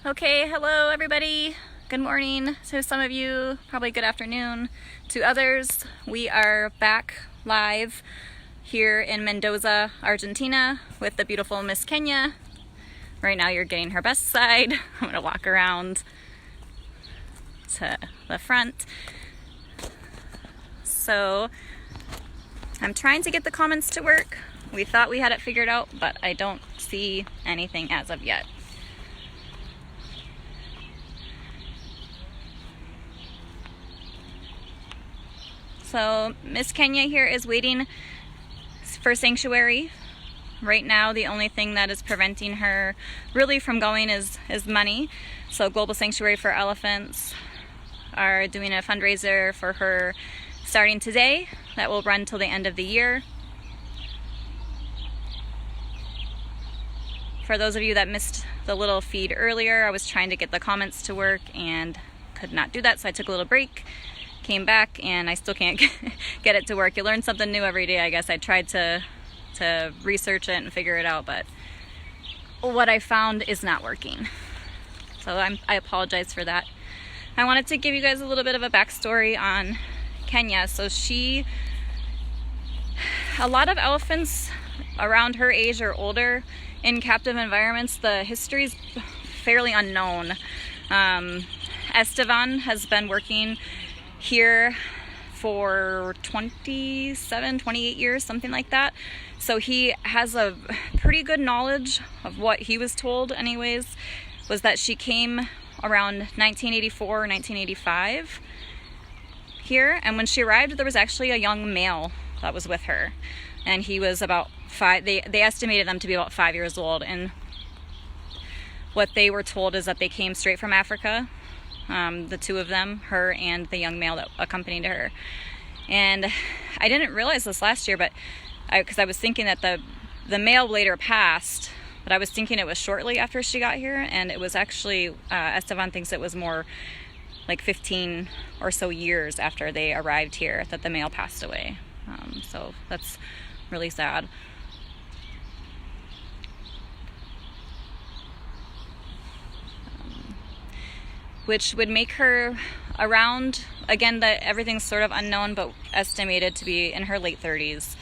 Okay, hello everybody. Good morning to some of you, probably good afternoon to others. We are back live here in Mendoza, Argentina with the beautiful Miss Kenya. Right now you're getting her best side. I'm gonna walk around to the front. So I'm trying to get the comments to work. We thought we had it figured out, but I don't see anything as of yet. So Miss Kenya here is waiting for sanctuary. Right now the only thing that is preventing her really from going is money. So Global Sanctuary for Elephants are doing a fundraiser for her starting today that will run till the end of the year. For those of you that missed the little feed earlier, I was trying to get the comments to work and could not do that, so I took a little break. Came back and I still can't get it to work. You learn something new every day, I guess. I tried to research it and figure it out, but what I found is not working. So I apologize for that. I wanted to give you guys a little bit of a backstory on Kenya. So a lot of elephants around her age or older in captive environments, the history is fairly unknown. Estevan has been working here for 28 years, something like that. So he has a pretty good knowledge of what he was told anyways, was that she came around 1984 or 1985 here. And when she arrived, there was actually a young male that was with her. And he was about 5, they estimated them to be about 5 years old. And what they were told is that they came straight from Africa. The two of them, her and the young male that accompanied her. And I didn't realize this last year, but because I was thinking that the male later passed, but I was thinking it was shortly after she got here, and it was actually, Esteban thinks it was more like 15 or so years after they arrived here that the male passed away. So that's really sad. Which would make her around, again, that everything's sort of unknown, but estimated to be in her late 30s.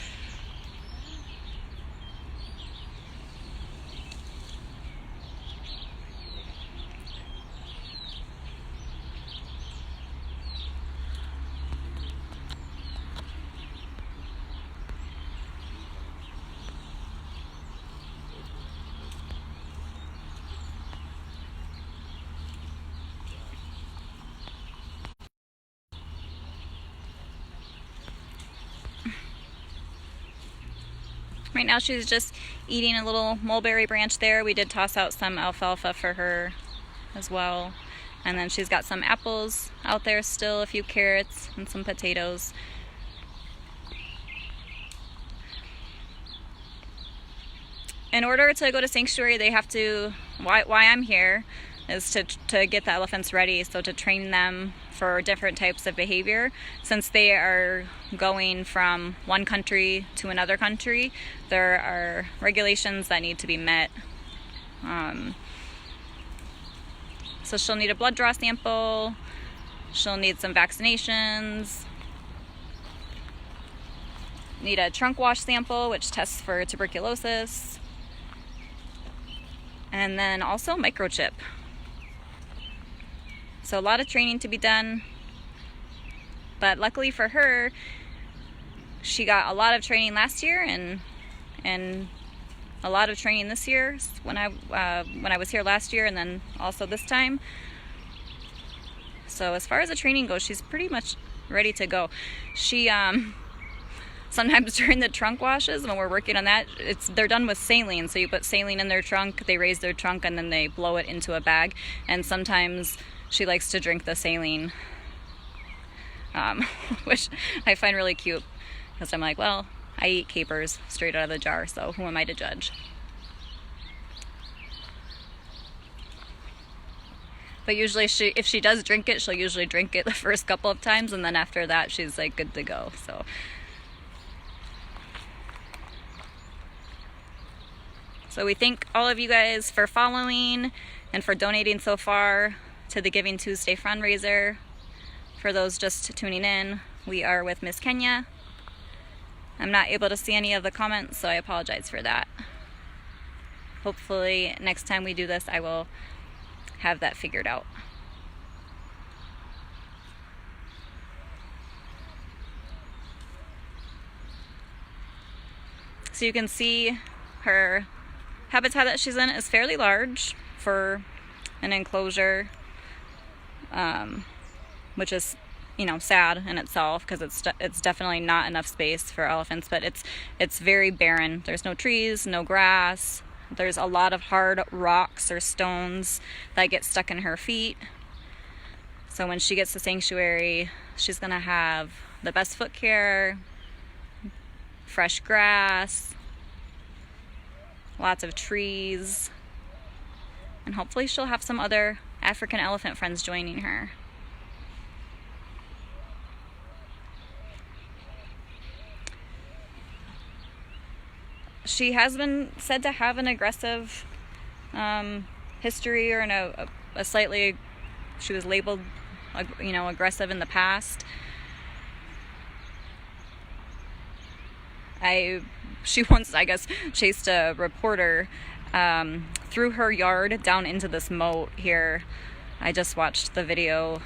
Right now she's just eating a little mulberry branch there. We did toss out some alfalfa for her as well. And then she's got some apples out there still, a few carrots, and some potatoes. In order to go to sanctuary, they have to, why I'm here is to get the elephants ready, so to train them for different types of behavior. Since they are going from one country to another country, there are regulations that need to be met. So she'll need a blood draw sample, she'll need some vaccinations, need a trunk wash sample, which tests for tuberculosis, and then also microchip. So a lot of training to be done, but luckily for her, she got a lot of training last year and a lot of training this year when I was here last year, and then also this time. So as far as the training goes, she's pretty much ready to go. She sometimes during the trunk washes, when we're working on that, they're done with saline. So you put saline in their trunk, they raise their trunk, and then they blow it into a bag. And sometimes she likes to drink the saline, which I find really cute, because I'm like, well, I eat capers straight out of the jar, so who am I to judge? But usually if she does drink it, she'll usually drink it the first couple of times, and then after that she's like good to go. So we thank all of you guys for following and for donating so far to the Giving Tuesday fundraiser. For those just tuning in, we are with Miss Kenya. I'm not able to see any of the comments, so I apologize for that. Hopefully next time we do this, I will have that figured out. So you can see her habitat that she's in is fairly large for an enclosure, which is, you know, sad in itself because it's definitely not enough space for elephants, but it's very barren. There's no trees, no grass. There's a lot of hard rocks or stones that get stuck in her feet. So when she gets to sanctuary, she's gonna have the best foot care, fresh grass, lots of trees, and hopefully she'll have some other African elephant friends joining her. She has been said to have an aggressive history, or a slightly, she was labeled, you know, aggressive in the past. She once, I guess, chased a reporter through her yard down into this moat here. I just watched the video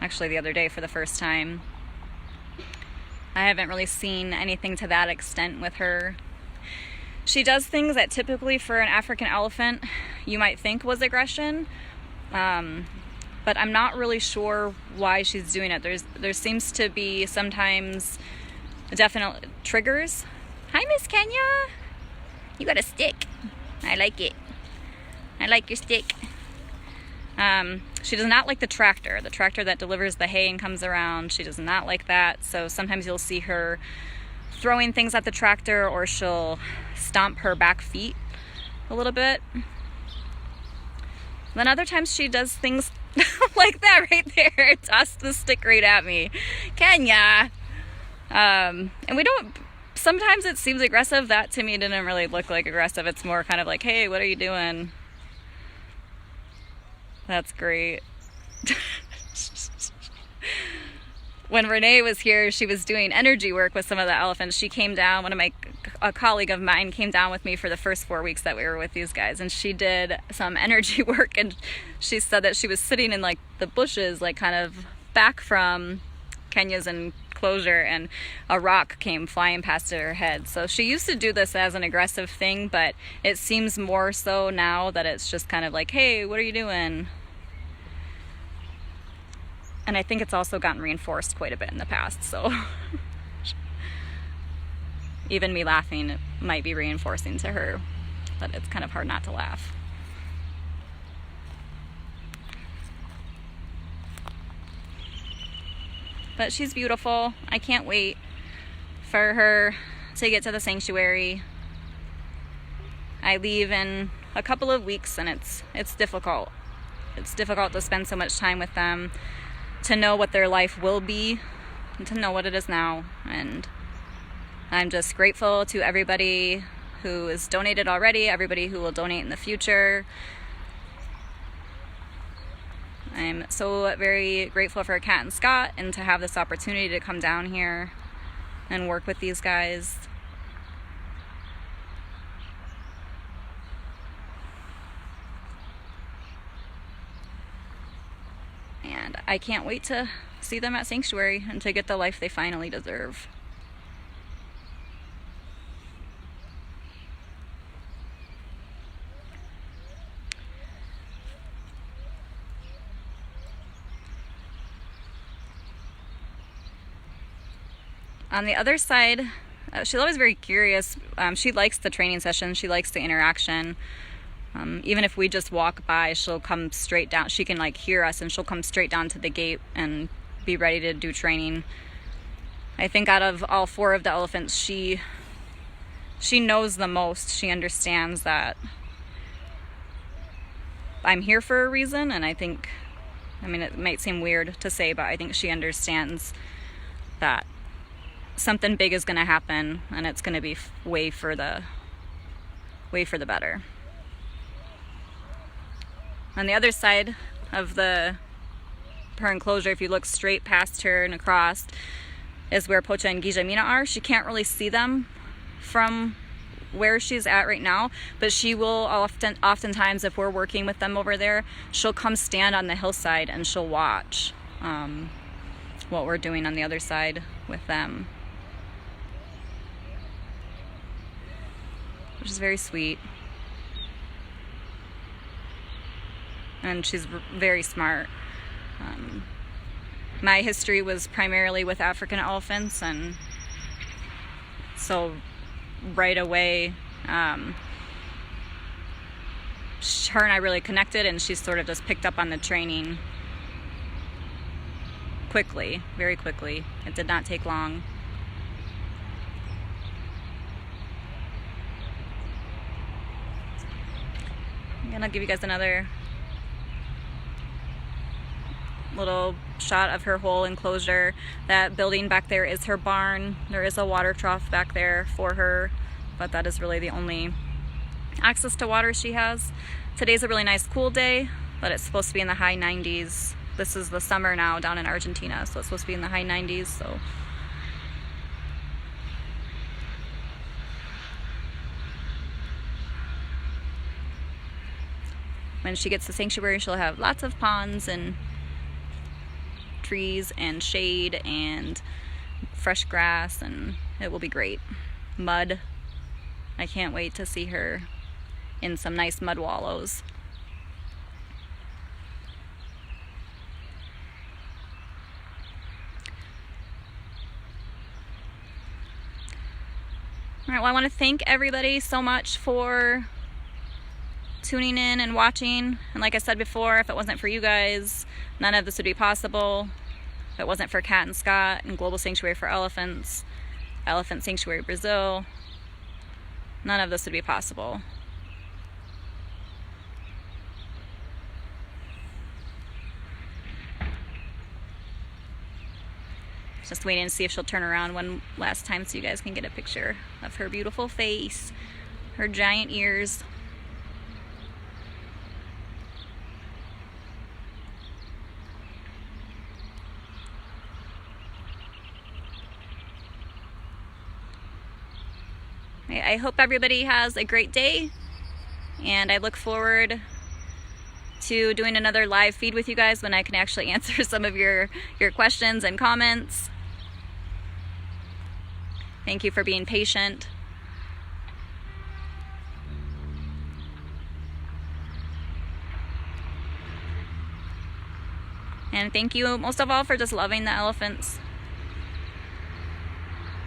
actually the other day for the first time. I haven't really seen anything to that extent with her. She does things that typically for an African elephant you might think was aggression, but I'm not really sure why she's doing it. There seems to be sometimes definite triggers. Hi, Miss Kenya. You got a stick. I like it. I like your stick. She does not like the tractor that delivers the hay and comes around. She does not like that. So sometimes you'll see her throwing things at the tractor, or she'll stomp her back feet a little bit. Then other times she does things like that right there. Toss the stick right at me. Kenya. And we don't, sometimes it seems aggressive. That to me didn't really look like aggressive. It's more kind of like, hey, what are you doing? That's great. When Renee was here, she was doing energy work with some of the elephants. She came down, a colleague of mine came down with me for the first 4 weeks that we were with these guys, and she did some energy work, and she said that she was sitting in like the bushes, like kind of back from Kenya's enclosure, and a rock came flying past her head. So she used to do this as an aggressive thing, but it seems more so now that it's just kind of like, hey, what are you doing? And I think it's also gotten reinforced quite a bit in the past, so even me laughing, it might be reinforcing to her, but it's kind of hard not to laugh. But she's beautiful. I can't wait for her to get to the sanctuary. I leave in a couple of weeks, and it's difficult. It's difficult to spend so much time with them, to know what their life will be, and to know what it is now. And I'm just grateful to everybody who has donated already, everybody who will donate in the future. I'm so very grateful for Kat and Scott, and to have this opportunity to come down here and work with these guys. And I can't wait to see them at Sanctuary and to get the life they finally deserve. On the other side, she's always very curious. She likes the training session. She likes the interaction. Even if we just walk by, she'll come straight down. She can like hear us, and she'll come straight down to the gate and be ready to do training. I think out of all 4 of the elephants, she knows the most. She understands that I'm here for a reason, and I think, I mean, it might seem weird to say, but I think she understands that something big is going to happen, and it's going to be way for the better. On the other side of her enclosure, if you look straight past her and across, is where Pocha and Gijamina are. She can't really see them from where she's at right now, but she will oftentimes, if we're working with them over there, she'll come stand on the hillside and she'll watch what we're doing on the other side with them, which is very sweet. And she's very smart. My history was primarily with African elephants, and so right away, her and I really connected, and she sort of just picked up on the training quickly, very quickly. It did not take long. And I'll give you guys another little shot of her whole enclosure. That building back there is her barn. There is a water trough back there for her, but that is really the only access to water she has. Today's a really nice cool day, but it's supposed to be in the high 90s. This is the summer now down in Argentina, so it's supposed to be in the high 90s. So when she gets to sanctuary, she'll have lots of ponds and trees and shade and fresh grass, and it will be great. Mud. I can't wait to see her in some nice mud wallows. All right, well, I want to thank everybody so much for tuning in and watching. And like I said before, if it wasn't for you guys, none of this would be possible. If it wasn't for Kat and Scott and Global Sanctuary for Elephants, Elephant Sanctuary Brazil, none of this would be possible. Just waiting to see if she'll turn around one last time so you guys can get a picture of her beautiful face, her giant ears. I hope everybody has a great day, and I look forward to doing another live feed with you guys when I can actually answer some of your questions and comments. Thank you for being patient. And thank you most of all for just loving the elephants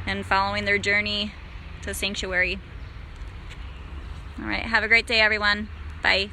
and following their journey to sanctuary. All right, have a great day, everyone. Bye.